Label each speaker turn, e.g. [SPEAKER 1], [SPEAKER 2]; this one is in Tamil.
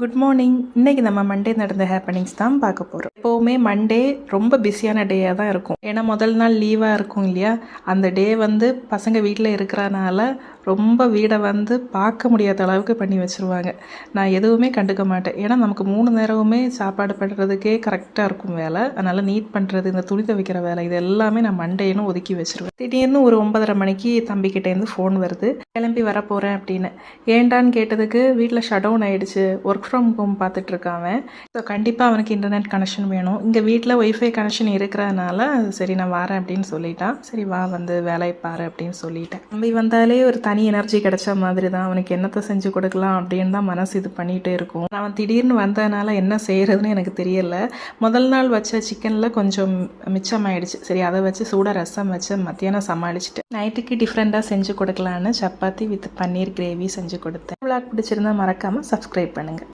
[SPEAKER 1] Good morning. இன்றைக்கி நம்ம மண்டே நடந்த ஹேப்பனிங்ஸ் தான் பார்க்க போகிறோம். எப்போவுமே மண்டே ரொம்ப பிஸியான டேயாக தான் இருக்கும். ஏன்னா முதல் நாள் லீவாக இருக்கும் இல்லையா, அந்த டே பசங்க வீட்டில் இருக்கிறனால ரொம்ப வீடை பார்க்க முடியாத அளவுக்கு பண்ணி வச்சுருவாங்க. நான் எதுவுமே கண்டுக்க மாட்டேன். ஏன்னா நமக்கு 3 நேரமுமே சாப்பாடு பண்ணுறதுக்கே கரெக்டாக இருக்கும் வேலை. அதனால் நீட் பண்ணுறது, இந்த துணி துவைக்கிற வேலை, இது எல்லாமே நான் மண்டேன்னு ஒதுக்கி வச்சுருவேன். திடீர்னு ஒரு 9:30 மணிக்கு தம்பிக்கிட்டேருந்து ஃபோன் வருது, கிளம்பி வர போகிறேன் அப்படின்னு. ஏண்டான்னு கேட்டதுக்கு வீட்டில் ஷட் டவுன் ஆகிடுச்சு, ஒர்க் ஃப்ரம் ஹோம் பார்த்துட்ருக்காங்க. ஸோ கண்டிப்பாக அவனுக்கு இன்டர்நெட் கனெக்ஷன் வேணும். இங்கே வீட்டில் ஒய்ஃபை கனெக்ஷன் இருக்கிறதுனால சரி நான் வரேன் அப்படின்னு சொல்லிட்டான். சரி வா வேலையை பாரு அப்படின்னு சொல்லிட்டேன். தம்பி வந்தாலே ஒரு தனி எனர்ஜி கிடைச்ச மாதிரி தான். அவனுக்கு என்னத்தை செஞ்சு கொடுக்கலாம் அப்படின்னு தான் மனசு இது பண்ணிகிட்டே இருக்கும். அவன் திடீர்னு வந்ததுனால என்ன செய்கிறதுன்னு எனக்கு தெரியலை. முதல் நாள் வச்ச சிக்கனில் கொஞ்சம் மிச்சமாயிடுச்சு. சரி அதை வச்சு சூடாக ரசம் வச்சு மத்தியானம் சமாளிச்சுட்டு நைட்டுக்கு டிஃப்ரெண்ட்டாக செஞ்சு கொடுக்கலான்னு சப்பாத்தி வித் பன்னீர் கிரேவி செஞ்சு கொடுத்தேன். விளாக் பிடிச்சிருந்தா மறக்காமல் சப்ஸ்கிரைப் பண்ணுங்கள்.